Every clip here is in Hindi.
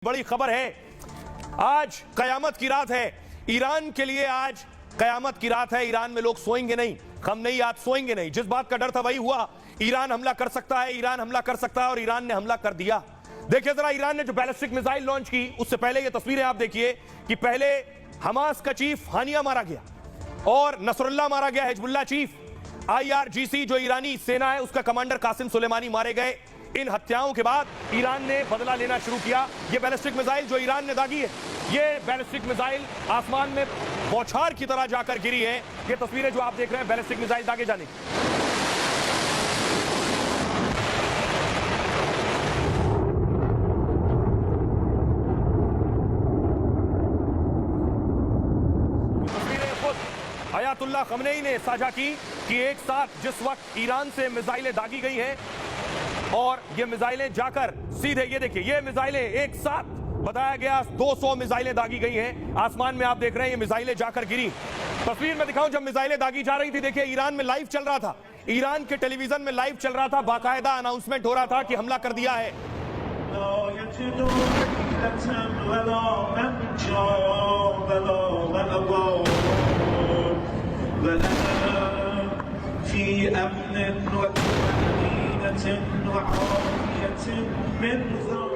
बड़ी खबर है, आज कयामत की रात है। ईरान के लिए आज कयामत की रात है। ईरान में लोग सोएंगे नहीं, हम नहीं, आज सोएंगे नहीं। जिस बात का डर था वही हुआ। ईरान हमला कर सकता है, ईरान हमला कर सकता है, और ईरान ने हमला कर दिया। देखिए जरा, ईरान ने जो बैलिस्टिक मिसाइल लॉन्च की, उससे पहले ये तस्वीरें आप देखिए कि पहले हमास का चीफ हानिया मारा गया और नसरुल्लाह मारा गया, हिजबुल्लाह चीफ। IRGC जो ईरानी सेना है, उसका कमांडर कासिम सुलेमानी मारे गए। इन हत्याओं के बाद ईरान ने बदला लेना शुरू किया। ये बैलिस्टिक मिसाइल जो ईरान ने दागी है, ये बैलिस्टिक मिसाइल आसमान में बौछार की तरह जाकर गिरी है। ये तस्वीरें जो आप देख रहे हैं बैलिस्टिक मिसाइल दागे जाने की। तस्वीरें खुद अयातुल्लाह खमनेई ने साझा की कि एक साथ जिस वक्त ईरान से मिसाइलें दागी गई हैं और ये मिसाइलें जाकर सीधे, ये देखिए, ये मिसाइलें एक साथ बताया गया 200 मिसाइलें दागी गई हैं आसमान में। आप देख रहे हैं ये मिसाइलें जाकर गिरी। तस्वीर में दिखाऊं, जब मिसाइलें दागी जा रही थी, देखिए ईरान में लाइव चल रहा था, ईरान के टेलीविजन में लाइव चल रहा था, बाकायदा अनाउंसमेंट हो रहा था कि हमला कर दिया है।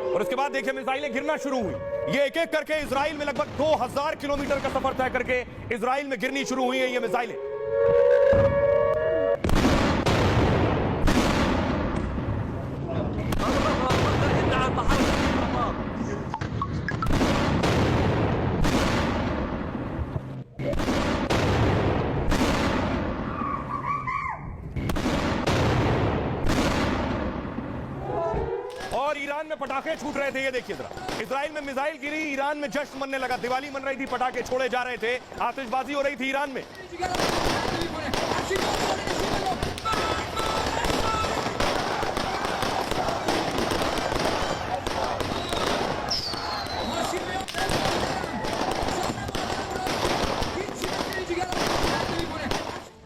और उसके बाद देखिए मिसाइलें गिरना शुरू हुई। ये एक एक करके इजराइल में लगभग 2000 किलोमीटर का सफर तय करके इजराइल में गिरनी शुरू हुई है ये मिसाइलें। और ईरान में पटाखे छूट रहे थे, ये देखिए जरा, इजराइल में मिसाइल गिरी, ईरान में जश्न मनने लगा, दिवाली मन रही थी, पटाखे छोड़े जा रहे थे, आतिशबाजी हो रही थी ईरान में।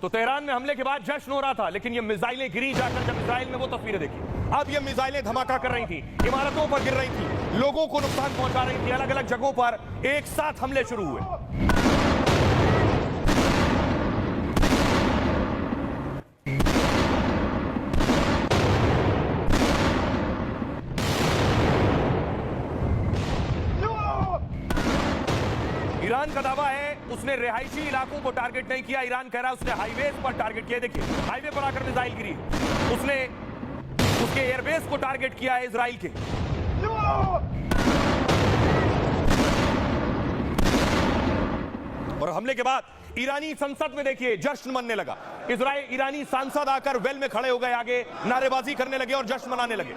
तो तेहरान में हमले के बाद जश्न हो रहा था, लेकिन ये मिसाइलें गिरी जाकर। जब इजराइल में वो तस्वीरें देखी, अब ये मिसाइलें धमाका कर रही थी, इमारतों पर गिर रही थी, लोगों को नुकसान पहुंचा रही थी, अलग अलग जगहों पर एक साथ हमले शुरू हुए। ईरान का दावा है उसने रिहायशी इलाकों को टारगेट नहीं किया। ईरान कह रहा है उसने हाईवे पर टारगेट किया। देखिए हाईवे पर आकर मिसाइल गिरी, उसने उसके एयरबेस को टारगेट किया है इजराइल के। और हमले के बाद ईरानी संसद में देखिए जश्न मनने लगा। ईरानी सांसद आकर वेल में खड़े हो गए, आगे नारेबाजी करने लगे और जश्न मनाने लगे।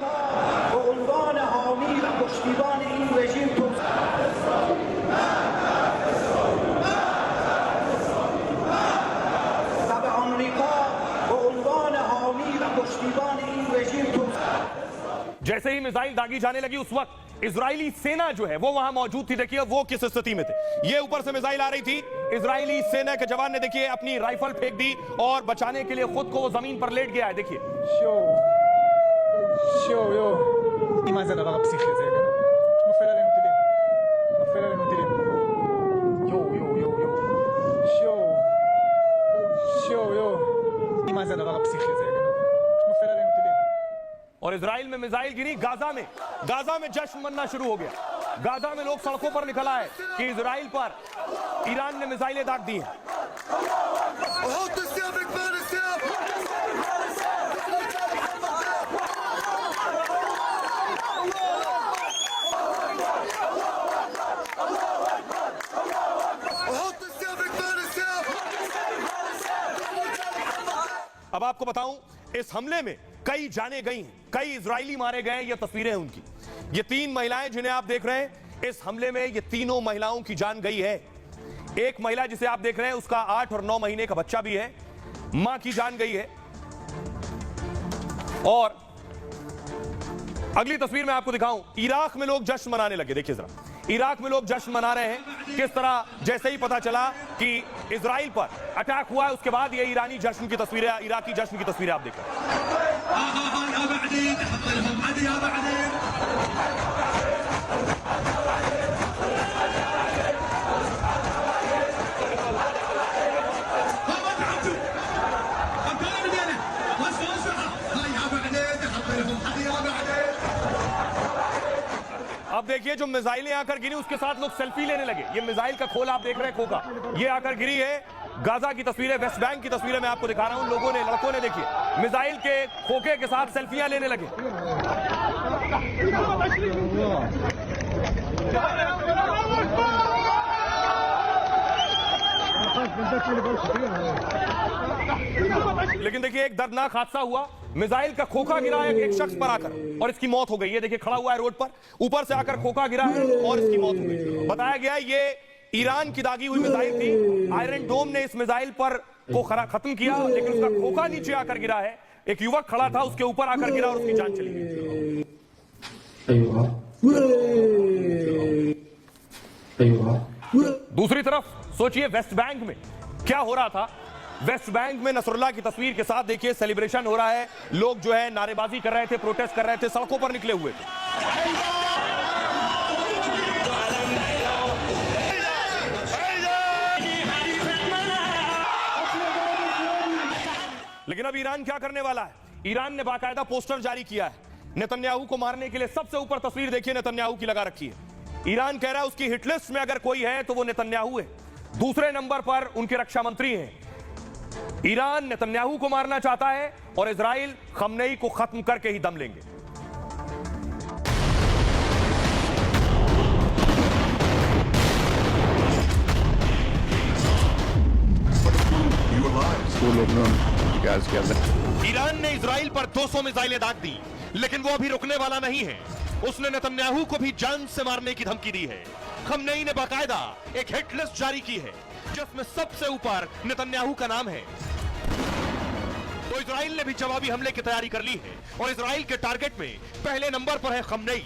जैसे ही मिसाइल दागी जाने लगी, उस वक्त इजरायली सेना जो है वो वहां मौजूद थी। देखिए वो किस स्थिति में थे। ये ऊपर से मिसाइल आ रही थी, इजरायली सेना के जवान ने देखिए अपनी राइफल फेंक दी और बचाने के लिए खुद को वो जमीन पर लेट गया है। देखिए और इजराइल में मिसाइल गिरी। गाजा में जश्न मनना शुरू हो गया। गाजा में लोग सड़कों पर निकल आए कि इजराइल पर ईरान ने मिसाइलें दाग दी हैं। अब आपको बताऊं, इस हमले में कई जाने गई हैं, कई इजरायली मारे गए। ये तस्वीरें हैं उनकी। ये 3 महिलाएं जिन्हें आप देख रहे हैं, इस हमले में ये तीनों महिलाओं की जान गई है। एक महिला जिसे आप देख रहे हैं, उसका 8 और 9 महीने का बच्चा भी है, मां की जान गई है। और अगली तस्वीर में आपको दिखाऊं, इराक में लोग जश्न मनाने लगे। देखिए जरा, इराक में लोग जश्न मना रहे हैं। किस तरह जैसे ही पता चला कि इजराइल पर अटैक हुआ है, उसके बाद ये ईरानी जश्न की तस्वीरें, इराकी जश्न की तस्वीरें आप देख रहे हैं। अब देखिए जो मिसाइलें आकर गिरी उसके साथ लोग सेल्फी लेने लगे। ये मिसाइल का खोल आप देख रहे हैं, खोखा, ये आकर गिरी है। गाजा की तस्वीरें, वेस्ट बैंक की तस्वीरें मैं आपको दिखा रहा हूं। लोगों ने, लड़कों ने, देखिए मिसाइल के खोखे के साथ सेल्फियां लेने लगे। लेकिन देखिए एक दर्दनाक हादसा हुआ। मिसाइल का खोखा गिरा है एक शख्स पर आकर और इसकी मौत हो गई। ये देखिए खड़ा हुआ है रोड पर, ऊपर से आकर खोखा गिरा है और इसकी मौत हो गई। बताया गया ये ईरान की दागी हुई मिसाइल थी। आयरन डोम ने इस मिसाइल पर को खत्म किया, लेकिन उसका खोखा नीचे आकर गिरा है। एक युवक खड़ा था, उसके ऊपर आकर गिरा और उसकी जान चली गई। दूसरी तरफ सोचिए वेस्ट बैंक में क्या हो रहा था। वेस्ट बैंक में नसरुल्लाह की तस्वीर के साथ देखिए सेलिब्रेशन हो रहा है। लोग जो है नारेबाजी कर रहे थे, प्रोटेस्ट कर रहे थे, सड़कों पर निकले हुए थे। लेकिन अब ईरान क्या करने वाला है? ईरान ने बाकायदा पोस्टर जारी किया है। नेतन्याहू को मारने के लिए सबसे ऊपर तस्वीर देखिए नेतन्याहू की लगा रखी है। ईरान कह रहा है उसकी हिट लिस्ट में अगर कोई है तो वो नेतन्याहू है। दूसरे नंबर पर उनके रक्षा मंत्री हैं। ईरान नेतन्याहू को मारना चाहता है और इजराइल खमनेई को खत्म करके ही दम लेंगे। ईरान ने इजराइल पर 200 मिसाइलें दाग दी, लेकिन वो अभी रुकने वाला नहीं है। उसने नेतन्याहू को भी जान से मारने की धमकी दी है। खमनेई ने बाकायदा एक हिट लिस्ट जारी की है जिसमें सबसे ऊपर नेतन्याहू का नाम है। तो इजराइल ने भी जवाबी हमले की तैयारी कर ली है और इजराइल के टारगेट में पहले नंबर पर है खमनेई।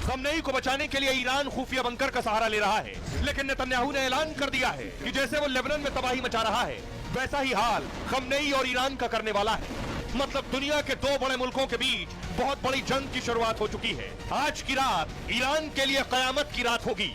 खमनेई को बचाने के लिए ईरान खुफिया बंकर का सहारा ले रहा है, लेकिन नेतन्याहू ने ऐलान कर दिया है कि जैसे वो लेबनान में तबाही मचा रहा है वैसा ही हाल खमनेई और ईरान का करने वाला है। मतलब दुनिया के दो बड़े मुल्कों के बीच बहुत बड़ी जंग की शुरुआत हो चुकी है। आज की रात ईरान के लिए कयामत की रात होगी।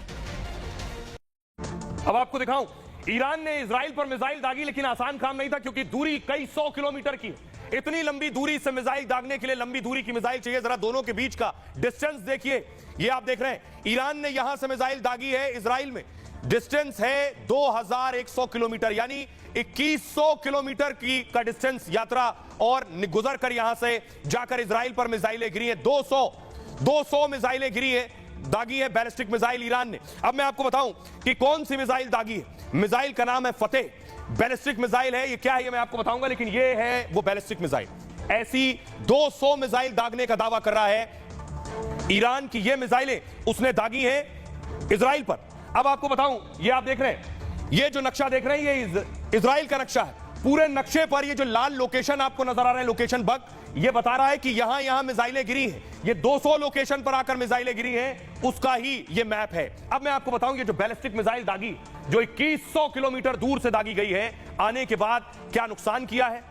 अब आपको दिखाऊं, ईरान ने इजराइल पर मिसाइल दागी, लेकिन आसान काम नहीं था क्योंकि दूरी कई 100 किलोमीटर की। इतनी लंबी दूरी से मिसाइल दागने के लिए लंबी दूरी की मिसाइल चाहिए। जरा दोनों के बीच का डिस्टेंस देखिए। ये आप देख रहे हैं ईरान ने यहां से मिसाइल दागी है, इजराइल में डिस्टेंस है 2100 किलोमीटर, यानी 2100 किलोमीटर की का डिस्टेंस यात्रा और गुजर कर यहां से जाकर इजराइल पर मिसाइलें गिरी हैं। 200 मिसाइलें गिरी है, दागी है बैलिस्टिक मिसाइल ईरान ने। अब मैं आपको बताऊं कि कौन सी मिसाइल दागी है। मिसाइल का नाम है फतेह, बैलिस्टिक मिसाइल है। ये क्या है ये मैं आपको बताऊंगा, लेकिन ये है वो बैलिस्टिक मिसाइल। ऐसी 200 मिसाइल दागने का दावा कर रहा है ईरान की। ये मिसाइलें उसने दागी हैं इजराइल पर। अब आपको बताऊं, ये आप देख रहे हैं, ये जो नक्शा देख रहे हैं ये इजराइल का नक्शा है। पूरे नक्शे पर ये जो लाल लोकेशन आपको नजर आ रहा है, लोकेशन बग, ये बता रहा है कि यहां मिसाइलें गिरी हैं। ये 200 लोकेशन पर आकर मिसाइलें गिरी हैं, उसका ही ये मैप है। अब मैं आपको बताऊं, ये जो बैलिस्टिक मिसाइल दागी, जो 2100 किलोमीटर दूर से दागी गई है, आने के बाद क्या नुकसान किया है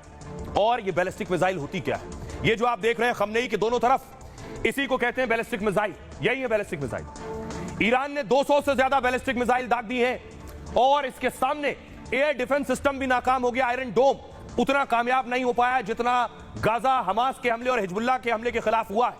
और ये बैलिस्टिक मिसाइल होती क्या है। ये जो आप देख रहे हैं खमनेई के दोनों तरफ, इसी को कहते हैं बैलिस्टिक मिसाइल। यही है बैलिस्टिक मिसाइल। ईरान ने 200 से ज्यादा बैलिस्टिक मिसाइल दाग दी है और इसके सामने एयर डिफेंस सिस्टम भी नाकाम हो गया। आयरन डोम उतना कामयाब नहीं हो पाया जितना गाजा, हमास के हमले और हिजबुल्लाह के हमले के खिलाफ हुआ है।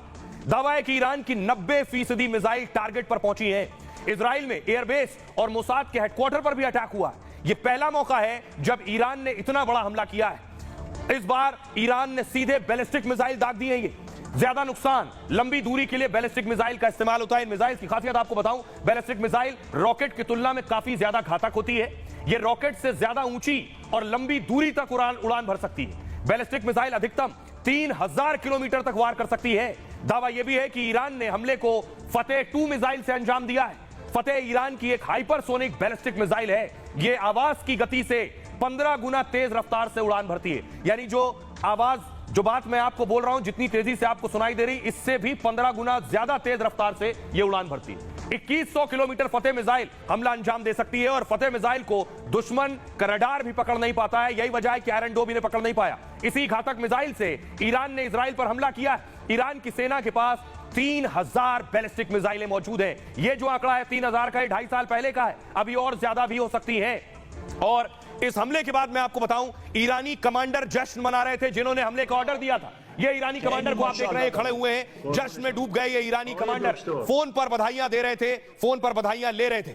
दावा है कि ईरान की 90% मिसाइल टारगेट पर पहुंची है। इजराइल में एयरबेस और मोसाद के हेडक्वार्टर पर भी अटैक हुआ। यह पहला मौका है जब ईरान ने इतना बड़ा हमला किया है। इस बार ईरान ने सीधे बैलिस्टिक मिसाइल दाग दी है। ये ज्यादा नुकसान, लंबी दूरी के लिए बैलिस्टिक मिसाइल का इस्तेमाल होता है। इन मिसाइल की खासियत आपको बताऊं, बैलिस्टिक मिसाइल रॉकेट की तुलना में काफी ज्यादा घातक होती है। ये रॉकेट से ज्यादा ऊंची और लंबी दूरी तक उड़ान भर सकती है। बैलिस्टिक मिसाइल अधिकतम 3000 किलोमीटर तक वार कर सकती है। दावा यह भी है कि ईरान ने हमले को फतेह 2 मिसाइल से अंजाम दिया है। फतेह ईरान की एक हाइपरसोनिक बैलिस्टिक मिसाइल है। यह आवाज की गति से 15 गुना तेज रफ्तार से उड़ान भरती है। यानी जो आवाज, जो बात मैं आपको बोल रहा हूं, जितनी तेजी से आपको सुनाई दे रही, इससे भी 15 गुना ज्यादा तेज रफ्तार से यह उड़ान भरती है। 2100 किलोमीटर फतेह मिसाइल हमला अंजाम दे सकती है और फतेह मिसाइल को दुश्मन का रडार भी पकड़ नहीं पाता है। यही वजह है कि आयरन डोम इन्हें पकड़ नहीं पाया। इसी घातक मिसाइल से ईरान ने इजराइल पर हमला किया। ईरान की सेना के पास 3000 बैलिस्टिक मिसाइलें मौजूद हैं। यह जो आंकड़ा है 3000 का, 2.5 साल पहले का है। अभी और ज्यादा भी हो सकती है। और इस हमले के बाद मैं आपको बताऊं, ईरानी कमांडर जश्न मना रहे थे जिन्होंने हमले का ऑर्डर दिया था। ये ईरानी कमांडर को आप देख रहे हैं खड़े हुए हैं, जश्न में डूब गए ये ईरानी कमांडर, फोन पर बधाइयां दे रहे थे, फोन पर बधाइयां ले रहे थे।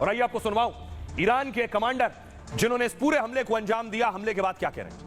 और आइए आपको सुनवाऊं ईरान के कमांडर जिन्होंने इस पूरे हमले को अंजाम दिया, हमले के बाद क्या कह रहे हैं।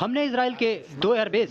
हमने इसराइल के 2 एयरबेस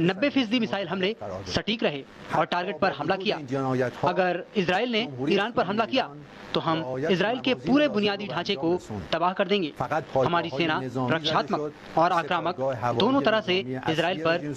90% मिसाइल हमले सटीक रहे और टारगेट पर हमला किया। अगर इसराइल ने ईरान पर हमला किया तो हम इसराइल के पूरे बुनियादी ढांचे को तबाह कर देंगे। हमारी सेना रक्षात्मक और आक्रामक दोनों तरह से इसराइल पर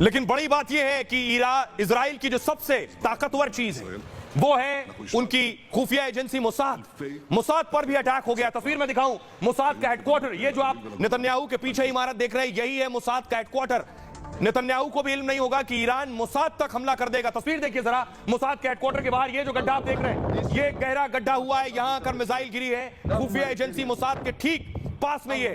लेकिन बड़ी बात यह है कि इजराइल की जो सबसे ताकतवर चीज है वो है उनकी खुफिया एजेंसी मोसाद। मोसाद पर भी अटैक हो गया। तस्वीर में दिखाऊं मोसाद का हेडक्वार्टर, ये जो आप नेतन्याहू के पीछे इमारत देख रहे हैं यही है मोसाद का हेडक्वार्टर। नेतन्याहू को भी इल्म नहीं होगा कि ईरान मोसाद तक हमला कर देगा। तस्वीर देखिए जरा मोसाद के हेडक्वार्टर के बाहर, ये जो गड्ढा आप देख रहे हैं ये गहरा गड्ढा हुआ है, यहां आकर मिसाइल गिरी है। खुफिया एजेंसी मोसाद के ठीक पास में ये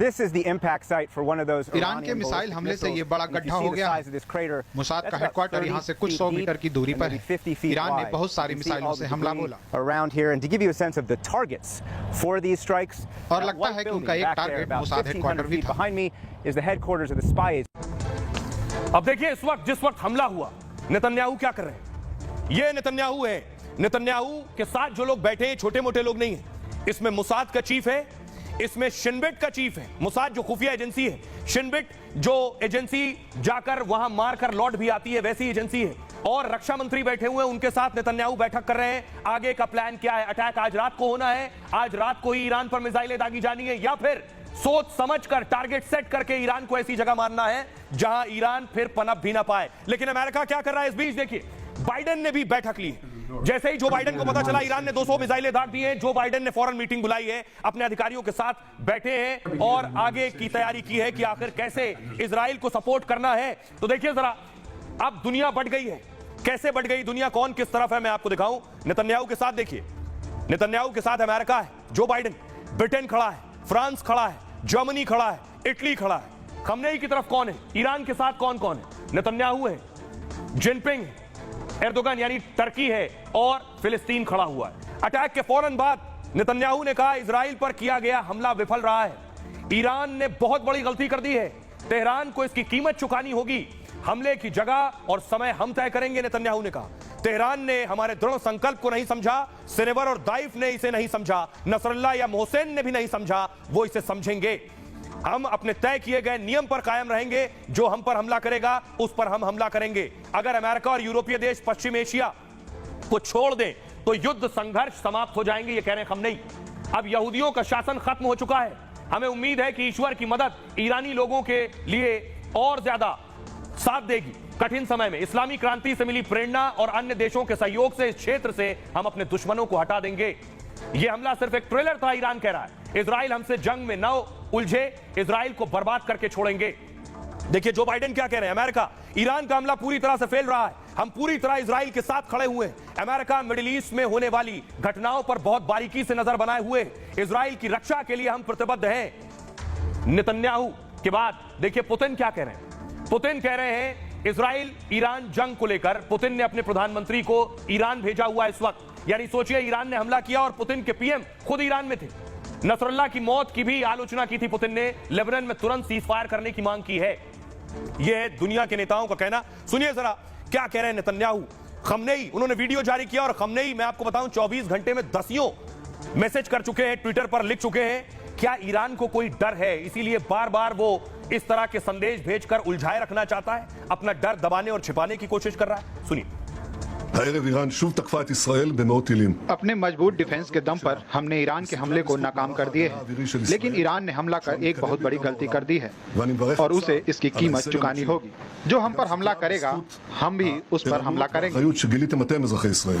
This is the impact site for one of those Iran के मिसाइल हमले से ये बड़ा गड्ढा हो गया है। मोसाद का हेडक्वार्टर यहाँ से कुछ 100 मीटर की दूरी पर है। ईरान ने बहुत सारी मिसाइलों से हमला बोला around here, and to give you a sense of the targets for these strikes, और लगता है कि उनका एक टारगेट मोसाद हेडक्वार्टर भी था। behind me is the headquarters of the spy. अब देखिए इस वक्त जिस वक्त हमला हुआ नेतन्याहू क्या कर रहे हैं। ये नेतन्याहू है, नेतन्याहू के साथ जो लोग बैठे हैं छोटे मोटे लोग नहीं हैं। इसमें मोसाद का चीफ है, इसमें शिनबेट का चीफ है। मोसाद जो खुफिया एजेंसी है, शिनबेट जो एजेंसी जाकर वहां मारकर लौट भी आती है वैसी एजेंसी है। और रक्षा मंत्री बैठे हुए हैं, उनके साथ नेतन्याहू बैठक कर रहे हैं। आगे का प्लान क्या है? अटैक आज रात को होना है, आज रात को ही ईरान पर मिसाइलें दागी जानी है, या फिर सोच समझकर टारगेट सेट करके ईरान को ऐसी जगह मारना है जहां ईरान फिर पनप भी ना पाए। लेकिन अमेरिका क्या कर रहा है इस बीच? देखिए बाइडेन ने भी बैठक ली। जैसे ही जो बाइडेन को पता चला ईरान ने 200 मिसाइलें दाग दी हैं, जो बाइडेन ने फौरन मीटिंग बुलाई है, अपने अधिकारियों के साथ बैठे हैं और आगे की तैयारी की है कि आखिर कैसे इजराइल को सपोर्ट करना है। तो देखिए जरा अब दुनिया बढ़ गई है, कैसे बढ़ गई दुनिया, कौन किस तरफ है मैं आपको दिखाऊं। नेतन्याहू के साथ देखिए, नेतन्याहू के साथ अमेरिका है, जो बाइडेन, ब्रिटेन खड़ा है, फ्रांस खड़ा है, जर्मनी खड़ा है, इटली खड़ा है। खमनेई की तरफ कौन है? ईरान के साथ कौन कौन है? नेतन्याहू है, जिनपिंग है, एर्दोगन यानी टर्की है और फिलिस्तीन खड़ा हुआ है। अटैक के फौरन बाद नेतन्याहू ने कहा इजराइल पर किया गया हमला विफल रहा है, ईरान ने बहुत बड़ी गलती कर दी है, तेहरान को इसकी कीमत चुकानी होगी, हमले की जगह और समय हम तय करेंगे। नेतन्याहू ने कहा तेहरान ने हमारे दृढ़ संकल्प को नहीं समझा, सिनेवर और दाइफ ने इसे नहीं समझा, नसरल्ला या मोहसेन ने भी नहीं समझा, वो इसे समझेंगे। हम अपने तय किए गए नियम पर कायम रहेंगे, जो हम पर हमला करेगा उस पर हम हमला करेंगे। अगर अमेरिका और यूरोपीय देश पश्चिम एशिया को छोड़ दें तो युद्ध संघर्ष समाप्त हो जाएंगे, ये कह रहे हैं खमनेई। अब यहूदियों का शासन खत्म हो चुका है, हमें उम्मीद है कि ईश्वर की मदद ईरानी लोगों के लिए और ज्यादा साथ देगी। कठिन समय में इस्लामी क्रांति से मिली प्रेरणा और अन्य देशों के सहयोग से इस क्षेत्र से हम अपने दुश्मनों को हटा देंगे। यह हमला सिर्फ एक ट्रेलर था, ईरान कह रहा है। इजराइल हमसे जंग में न उलझे, इजराइल को बर्बाद करके छोड़ेंगे। देखिए जो बाइडेन क्या कह रहे हैं, अमेरिका, ईरान का हमला पूरी तरह से फेल रहा है, हम पूरी तरह इजराइल के साथ खड़े हुए हैं। अमेरिका मिडिल ईस्ट में होने वाली घटनाओं पर बहुत बारीकी से नजर बनाए हुए, इजराइल की रक्षा के लिए हम प्रतिबद्ध हैं। नेतन्याहू के बाद देखिए पुतिन क्या कह रहे हैं। पुतिन कह रहे हैं इजराइल ईरान जंग को लेकर पुतिन ने अपने प्रधानमंत्री को ईरान भेजा हुआ है इस वक्त। यानी सोचिए ईरान ने हमला किया और पुतिन के पीएम खुद ईरान में थे। नसरल्ला की मौत की भी आलोचना की थी पुतिन ने, लेबनान में तुरंत सीज फायर करने की मांग की है। यह है दुनिया के नेताओं का कहना। सुनिए जरा क्या कह रहे हैं नेतन्याहू। खमनेई, उन्होंने वीडियो जारी किया और खमनेई मैं आपको बताऊं 24 घंटे में दसियों मैसेज कर चुके हैं, ट्विटर पर लिख चुके हैं। क्या ईरान को कोई डर है, इसीलिए बार बार वो इस तरह के संदेश भेजकर उलझाए रखना चाहता है, अपना डर दबाने और छिपाने की कोशिश कर रहा है? सुनिए। הערב איראן שוב תקפה את ישראל במאות טילים. अपने मजबूत डिफेंस के दम पर हमने ईरान के हमले को नाकाम कर दिए हैं, लेकिन ईरान ने हमला कर एक बहुत बड़ी गलती कर दी है और उसे इसकी कीमत चुकानी होगी। जो हम पर हमला करेगा, हम भी उस पर हमला करेंगे। האחריות שגיליתם אתם אזרחי ישראל.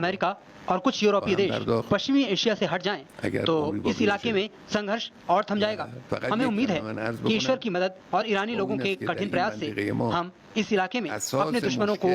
अमेरिका और कुछ यूरोपीय देश पश्चिमी एशिया से हट जाएं, तो इस इलाके में संघर्ष और थम जाएगा। हमें उम्मीद है कि ईश्वर की मदद और ईरानी लोगों के कठिन प्रयास से हम इस इलाके में अपने दुश्मनों को